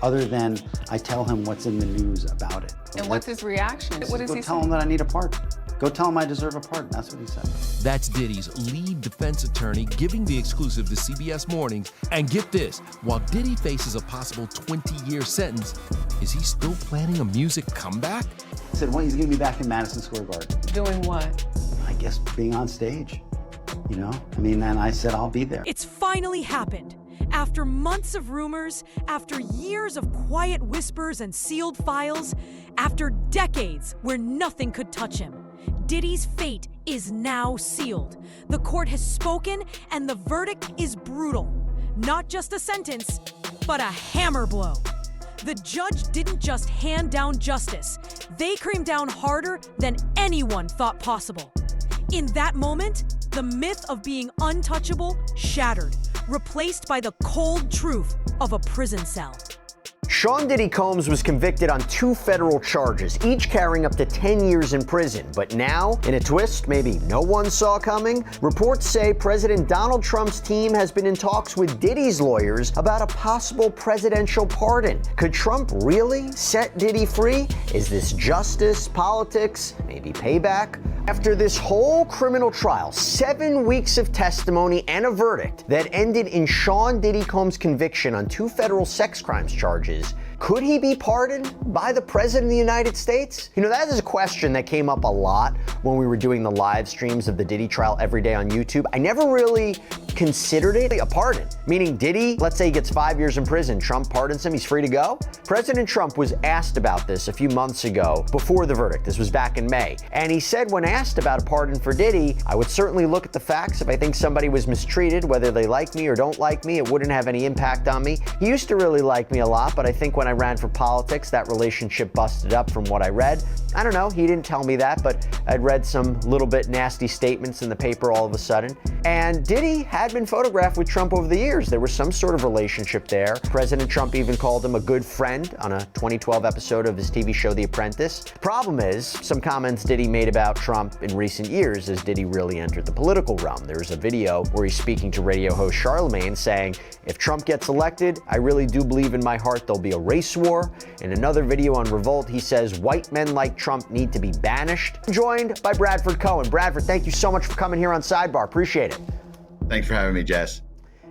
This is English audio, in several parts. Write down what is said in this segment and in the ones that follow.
other than I tell him what's in the news about it. And what's his reaction? What does he say? Go tell him that I need a pardon. Go tell him I deserve a pardon. That's what he said. That's Diddy's lead defense attorney giving the exclusive to CBS Mornings. And get this, while Diddy faces a possible 20-year sentence, is he still planning a music comeback? He said, well, he's going to be back in Madison Square Garden. Doing what? I guess being on stage, you know? I mean, and I said, I'll be there. It's finally happened. After months of rumors, after years of quiet whispers and sealed files, after decades where nothing could touch him, Diddy's fate is now sealed. The court has spoken, and the verdict is brutal. Not just a sentence, but a hammer blow. The judge didn't just hand down justice. They came down harder than anyone thought possible. In that moment, the myth of being untouchable shattered, replaced by the cold truth of a prison cell. Sean Diddy Combs was convicted on 2 federal charges, each carrying up to 10 years in prison. But now, in a twist maybe no one saw coming, reports say President Donald Trump's team has been in talks with Diddy's lawyers about a possible presidential pardon. Could Trump really set Diddy free? Is this justice, politics, maybe payback? After this whole criminal trial, 7 weeks of testimony and a verdict that ended in Sean Diddy Combs' conviction on 2 federal sex crimes charges, could he be pardoned by the President of the United States? You know, that is a question that came up a lot when we were doing the live streams of the Diddy trial every day on YouTube. I never really considered it a pardon, meaning Diddy, let's say he gets 5 years in prison, Trump pardons him, he's free to go? President Trump was asked about this a few months ago before the verdict. This was back in May. And he said when asked about a pardon for Diddy, I would certainly look at the facts. If I think somebody was mistreated, whether they like me or don't like me, it wouldn't have any impact on me. He used to really like me a lot, but I think when I ran for politics, that relationship busted up from what I read. I don't know, he didn't tell me that, but I'd read some little bit nasty statements in the paper all of a sudden. And Diddy had been photographed with Trump over the years. There was some sort of relationship there. President Trump even called him a good friend on a 2012 episode of his TV show The Apprentice. Problem is, some comments Diddy made about Trump in recent years as Diddy really entered the political realm. There's a video where he's speaking to radio host Charlemagne saying, if Trump gets elected, I really do believe in my heart there'll be a race war. In another video on Revolt, he says white men like Trump need to be banished. I'm joined by Bradford Cohen. Bradford, thank you so much for coming here on Sidebar. Appreciate it. Thanks for having me, Jess.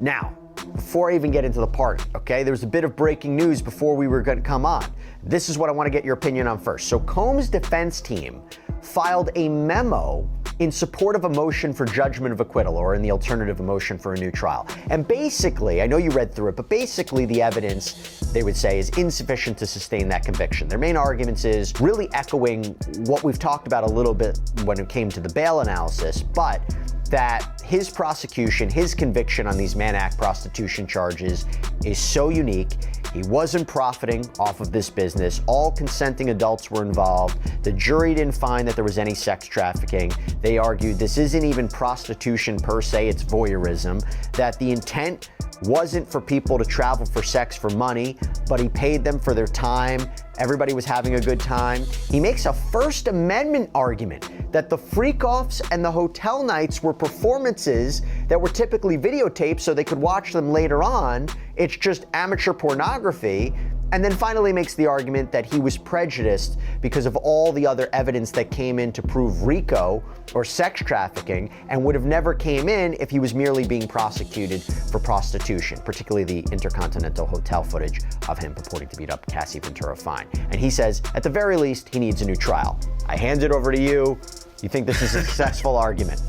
Now, before I even get into the part, okay, there was a bit of breaking news before we were going to come on. This is what I want to get your opinion on first. So Combs' defense team filed a memo in support of a motion for judgment of acquittal, or in the alternative, a motion for a new trial. And basically, I know you read through it, but basically the evidence, they would say, is insufficient to sustain that conviction. Their main arguments is really echoing what we've talked about a little bit when it came to the bail analysis, but that his prosecution, his conviction on these Mann Act prostitution charges is so unique. He wasn't profiting off of this business. All consenting adults were involved. The jury didn't find that there was any sex trafficking. They argued this isn't even prostitution per se, it's voyeurism, that the intent wasn't for people to travel for sex for money, but he paid them for their time. Everybody was having a good time. He makes a First Amendment argument that the freak-offs and the hotel nights were performances that were typically videotaped so they could watch them later on. It's just amateur pornography. And then finally makes the argument that he was prejudiced because of all the other evidence that came in to prove RICO or sex trafficking, and would have never came in if he was merely being prosecuted for prostitution, particularly the Intercontinental Hotel footage of him purporting to beat up Cassie Ventura Fine. And he says, at the very least, he needs a new trial. I hand it over to you. You think this is a successful argument?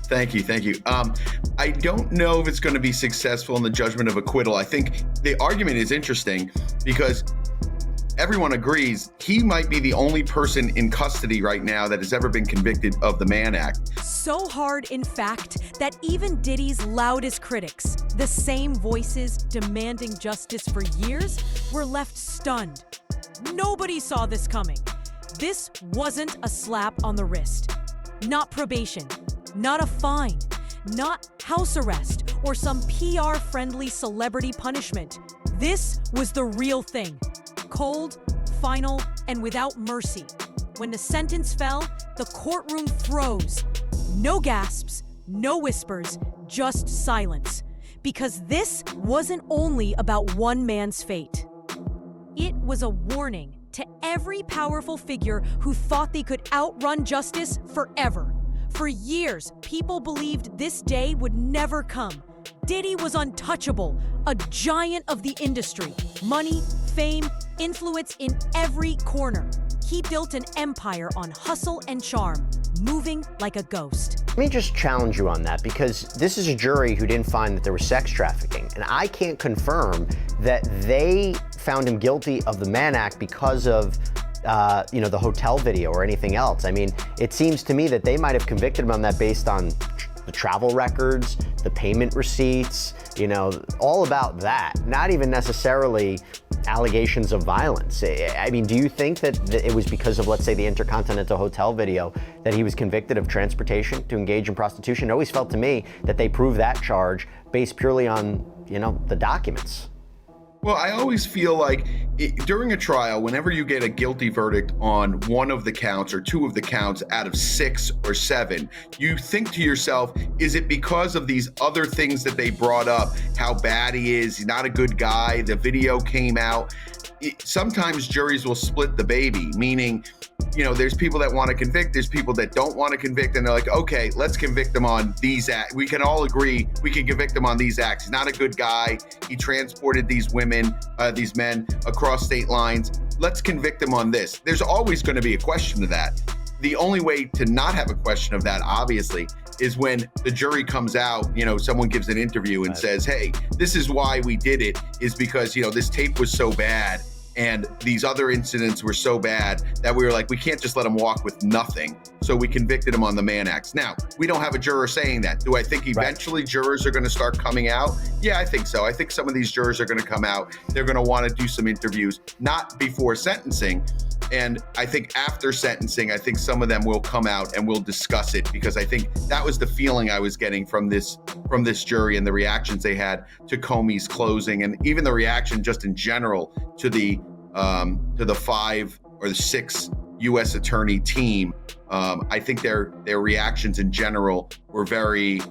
Thank you. I don't know if it's going to be successful in the judgment of acquittal. I think the argument is interesting because everyone agrees he might be the only person in custody right now that has ever been convicted of the Mann Act. So hard, in fact, that even Diddy's loudest critics, the same voices demanding justice for years, were left stunned. Nobody saw this coming. This wasn't a slap on the wrist, not probation, not a fine, not house arrest or some PR-friendly celebrity punishment. This was the real thing. Cold, final, and without mercy. When the sentence fell, the courtroom froze. No gasps, no whispers, just silence. Because this wasn't only about one man's fate. It was a warning to every powerful figure who thought they could outrun justice forever. For years, people believed this day would never come. Diddy was untouchable, a giant of the industry. Money, fame, influence in every corner. He built an empire on hustle and charm, moving like a ghost. Let me just challenge you on that, because this is a jury who didn't find that there was sex trafficking, and I can't confirm that they found him guilty of the Mann Act because of the hotel video or anything else. I mean, it seems to me that they might have convicted him on that based on the travel records, the payment receipts, all about that. Not even necessarily allegations of violence. I mean, do you think that it was because of, let's say, the Intercontinental Hotel video that he was convicted of transportation to engage in prostitution? It always felt to me that they proved that charge based purely on, the documents. Well, I always feel like during a trial, whenever you get a guilty verdict on one of the counts or two of the counts out of 6 or 7, you think to yourself, is it because of these other things that they brought up? How bad he is, he's not a good guy, the video came out. Sometimes juries will split the baby, meaning, there's people that want to convict, there's people that don't want to convict, and they're like, okay, let's convict him on these acts. We can all agree we can convict him on these acts. He's not a good guy. He transported these men across state lines. Let's convict him on this. There's always going to be a question of that. The only way to not have a question of that, obviously, is when the jury comes out, someone gives an interview and says, hey, this is why we did it, is because, this tape was so bad and these other incidents were so bad that we were like, we can't just let him walk with nothing. So we convicted him on the Mann Acts. Now, we don't have a juror saying that. Do I think eventually jurors are going to start coming out? Yeah, I think so. I think some of these jurors are going to come out. They're going to want to do some interviews, not before sentencing. And I think after sentencing, I think some of them will come out and we'll discuss it, because I think that was the feeling I was getting from this jury and the reactions they had to Comey's closing, and even the reaction just in general to the 5 or the 6 U.S. attorney team. I think their reactions in general were very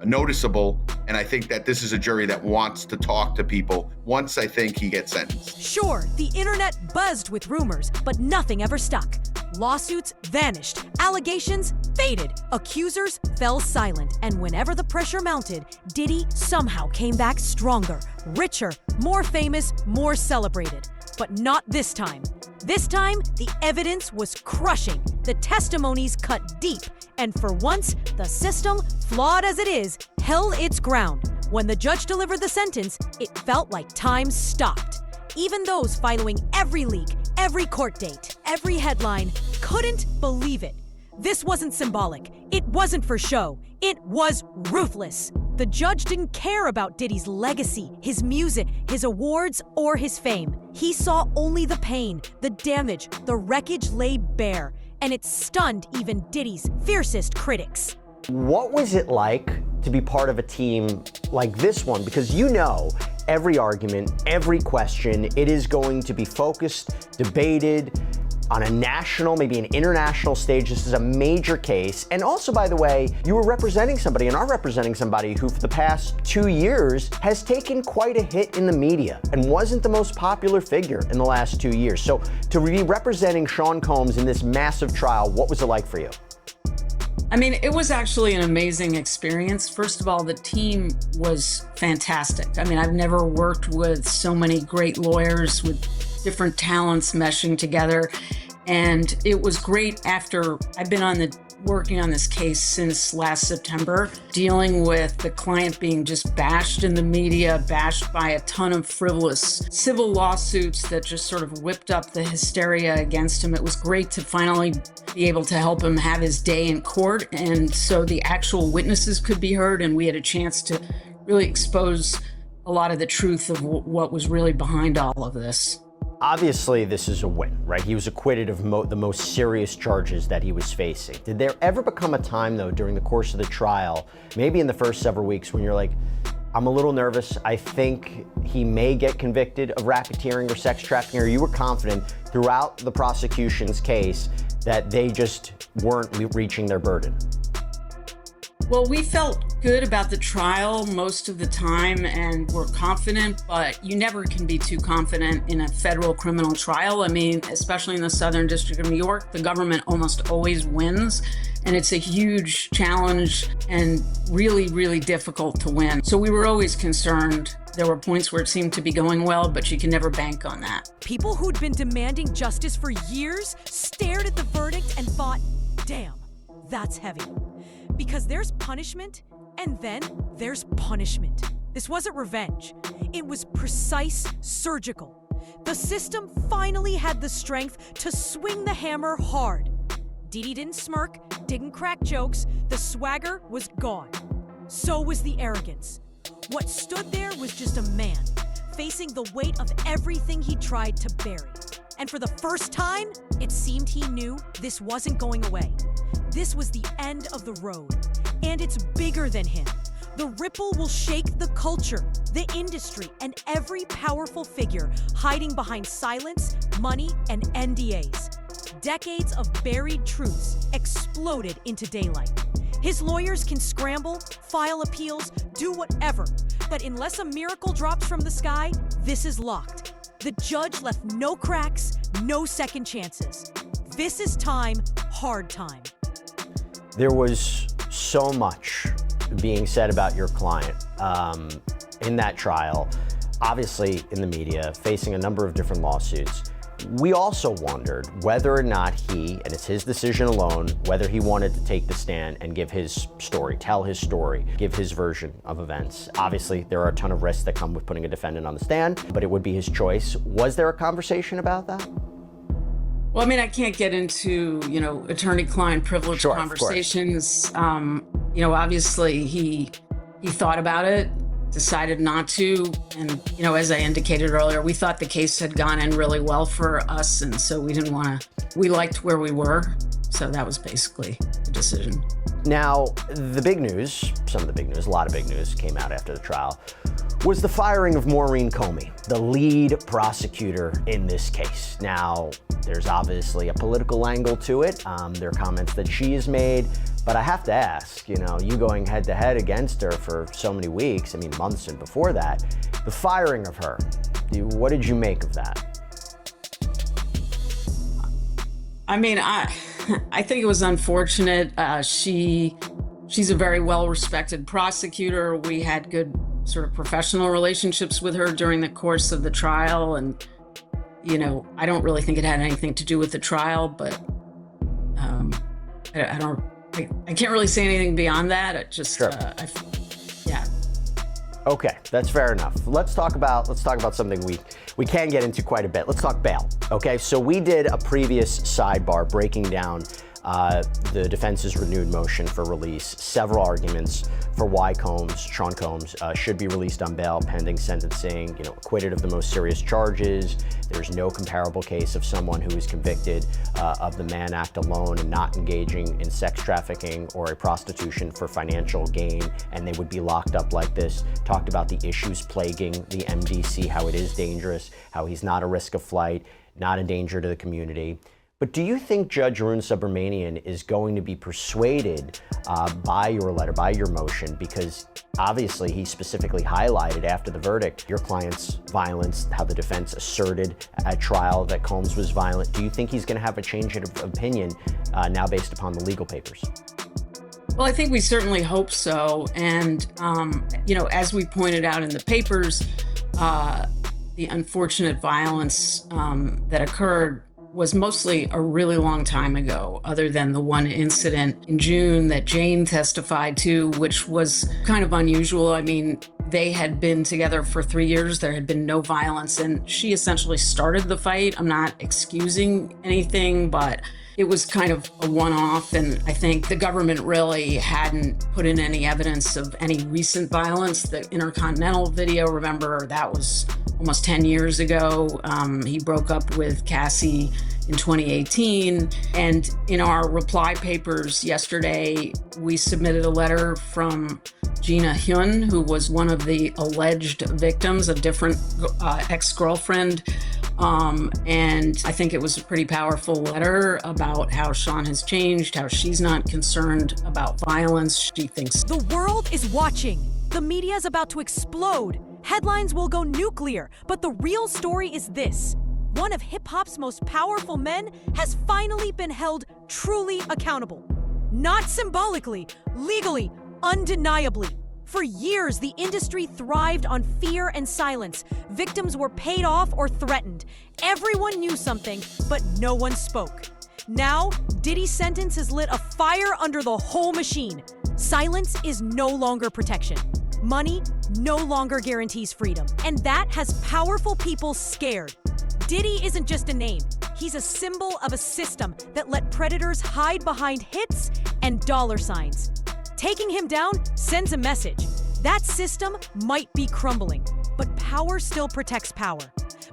noticeable, and I think that this is a jury that wants to talk to people once I think he gets sentenced. Sure, the internet buzzed with rumors, but nothing ever stuck. Lawsuits vanished, allegations faded, accusers fell silent, and whenever the pressure mounted, Diddy somehow came back stronger, richer, more famous, more celebrated. But not this time. This time, the evidence was crushing, the testimonies cut deep, and for once, the system, flawed as it is, held its ground. When the judge delivered the sentence, it felt like time stopped. Even those following every leak, every court date, every headline, couldn't believe it. This wasn't symbolic. It wasn't for show. It was ruthless. The judge didn't care about Diddy's legacy, his music, his awards, or his fame. He saw only the pain, the damage, the wreckage laid bare, and it stunned even Diddy's fiercest critics. What was it like to be part of a team like this one? Because every argument, every question, it is going to be focused, debated on a national, maybe an international stage. This is a major case. And also, by the way, you were representing somebody and are representing somebody who for the past 2 years has taken quite a hit in the media and wasn't the most popular figure in the last 2 years. So to be representing Sean Combs in this massive trial, what was it like for you? I mean, it was actually an amazing experience. First of all, the team was fantastic. I mean, I've never worked with so many great lawyers with different talents meshing together. And it was great after I've been working on this case since last September, dealing with the client being just bashed in the media, bashed by a ton of frivolous civil lawsuits that just sort of whipped up the hysteria against him. It was great to finally be able to help him have his day in court. And so the actual witnesses could be heard, and we had a chance to really expose a lot of the truth of what was really behind all of this. Obviously, this is a win, right? He was acquitted of the most serious charges that he was facing. Did there ever become a time, though, during the course of the trial, maybe in the first several weeks, when you're like, I'm a little nervous, I think he may get convicted of racketeering or sex trafficking, or you were confident throughout the prosecution's case that they just weren't reaching their burden? Well, we felt good about the trial most of the time and we're confident, but you never can be too confident in a federal criminal trial. I mean, especially in the Southern District of New York, the government almost always wins, and it's a huge challenge and really, really difficult to win. So we were always concerned. There were points where it seemed to be going well, but you can never bank on that. People who'd been demanding justice for years stared at the verdict and thought, damn, that's heavy. Because there's punishment, and then there's punishment. This wasn't revenge. It was precise, surgical. The system finally had the strength to swing the hammer hard. Diddy didn't smirk, didn't crack jokes. The swagger was gone. So was the arrogance. What stood there was just a man, facing the weight of everything he tried to bury. And for the first time, it seemed he knew this wasn't going away. This was the end of the road, and it's bigger than him. The ripple will shake the culture, the industry, and every powerful figure hiding behind silence, money, and NDAs. Decades of buried truths exploded into daylight. His lawyers can scramble, file appeals, do whatever, but unless a miracle drops from the sky, this is locked. The judge left no cracks, no second chances. This is time, hard time. There was so much being said about your client in that trial, obviously in the media, facing a number of different lawsuits. We also wondered whether or not he, and it's his decision alone, whether he wanted to take the stand and give his story, tell his story, give his version of events. Obviously, there are a ton of risks that come with putting a defendant on the stand, but it would be his choice. Was there a conversation about that? Well, I mean, I can't get into, attorney-client privilege Sure, conversations. Obviously he thought about it, decided not to. And, as I indicated earlier, we thought the case had gone in really well for us. And so we liked where we were. So that was basically the decision. Now, the big news, some of the big news, a lot of big news came out after the trial, was the firing of Maureen Comey, the lead prosecutor in this case. Now, there's obviously a political angle to it. There are comments that she has made, but I have to ask, you going head to head against her for so many weeks, months and before that, the firing of her, what did you make of that? I think it was unfortunate. She's a very well-respected prosecutor. We had good sort of professional relationships with her during the course of the trial. And, I don't really think it had anything to do with the trial, but I can't really say anything beyond that. It just, sure. Yeah. Okay, that's fair enough. Let's talk about something we can get into quite a bit. Let's talk bail. Okay, so we did a previous sidebar breaking down the defense's renewed motion for release, several arguments for why Sean Combs, should be released on bail pending sentencing, acquitted of the most serious charges. There's no comparable case of someone who is convicted of the Mann Act alone and not engaging in sex trafficking or a prostitution for financial gain, and they would be locked up like this. Talked about the issues plaguing the MDC, how it is dangerous, how he's not a risk of flight, not a danger to the community. But do you think Judge Arun Subramanian is going to be persuaded by your letter, by your motion? Because obviously he specifically highlighted after the verdict your client's violence, how the defense asserted at trial that Combs was violent. Do you think he's going to have a change of opinion now based upon the legal papers? Well, I think we certainly hope so. And, as we pointed out in the papers, the unfortunate violence that occurred was mostly a really long time ago, other than the one incident in June that Jane testified to, which was kind of unusual. They had been together for 3 years. There had been no violence, and she essentially started the fight. I'm not excusing anything, but it was kind of a one-off, and I think the government really hadn't put in any evidence of any recent violence. The Intercontinental video, remember, that was almost 10 years ago. He broke up with Cassie in 2018. And in our reply papers yesterday, we submitted a letter from Gina Hyun, who was one of the alleged victims, a different ex-girlfriend. And I think it was a pretty powerful letter about how Sean has changed, how she's not concerned about violence. She thinks The world is watching. The media is about to explode. Headlines will go nuclear. But the real story is this. One of hip-hop's most powerful men has finally been held truly accountable. Not symbolically, legally, undeniably. For years, the industry thrived on fear and silence. Victims were paid off or threatened. Everyone knew something, but no one spoke. Now, Diddy's sentence has lit a fire under the whole machine. Silence is no longer protection. Money no longer guarantees freedom. And that has powerful people scared. Diddy isn't just a name. He's a symbol of a system that let predators hide behind hits and dollar signs. Taking him down sends a message. That system might be crumbling, but power still protects power.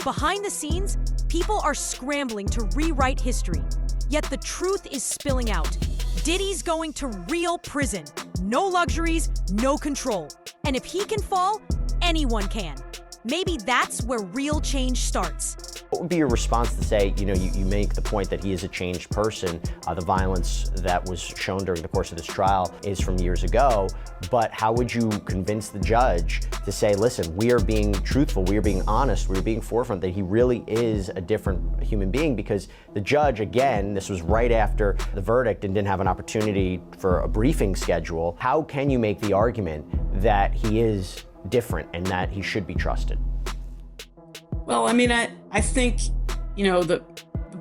Behind the scenes, people are scrambling to rewrite history. Yet the truth is spilling out. Diddy's going to real prison. No luxuries, no control. And if he can fall, anyone can. Maybe that's where real change starts. What would be your response to say, you make the point that he is a changed person. The violence that was shown during the course of this trial is from years ago, but how would you convince the judge to say, listen, we are being truthful, we are being honest, we are being forefront, that he really is a different human being? Because the judge, again, this was right after the verdict and didn't have an opportunity for a briefing schedule. How can you make the argument that he is different and that he should be trusted? Well, I mean, I think, the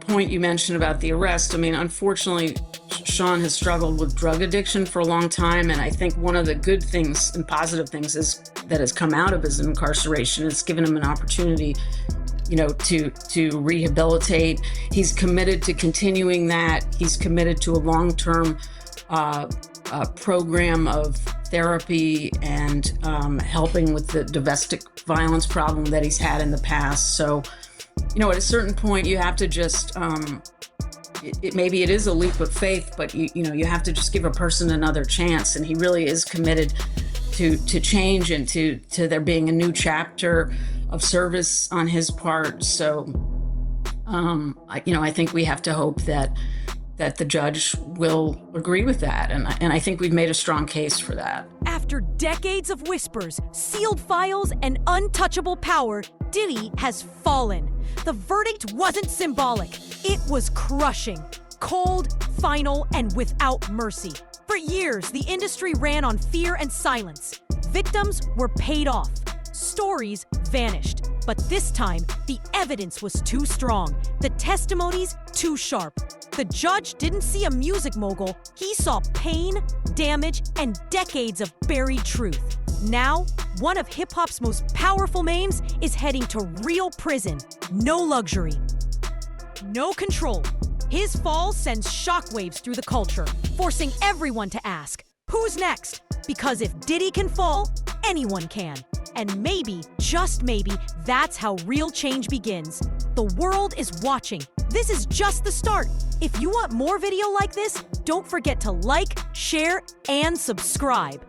point you mentioned about the arrest, I mean, unfortunately, Sean has struggled with drug addiction for a long time. And I think one of the good things and positive things that has come out of his incarceration is given him an opportunity, to rehabilitate. He's committed to continuing that. He's committed to a long-term program of therapy and helping with the domestic violence problem that he's had in the past. So, at a certain point, you have to just, maybe it is a leap of faith, but you have to just give a person another chance. And he really is committed to change and to there being a new chapter of service on his part. So, I think we have to hope that the judge will agree with that. And I think we've made a strong case for that. After decades of whispers, sealed files, and untouchable power, Diddy has fallen. The verdict wasn't symbolic. It was crushing, cold, final, and without mercy. For years, the industry ran on fear and silence. Victims were paid off. Stories vanished. But this time, the evidence was too strong. The testimonies too sharp. The judge didn't see a music mogul. He saw pain, damage, and decades of buried truth. Now, one of hip-hop's most powerful names is heading to real prison. No luxury. No control. His fall sends shockwaves through the culture, forcing everyone to ask, who's next? Because if Diddy can fall, anyone can. And maybe, just maybe, that's how real change begins. The world is watching. This is just the start. If you want more video like this, don't forget to like, share, and subscribe.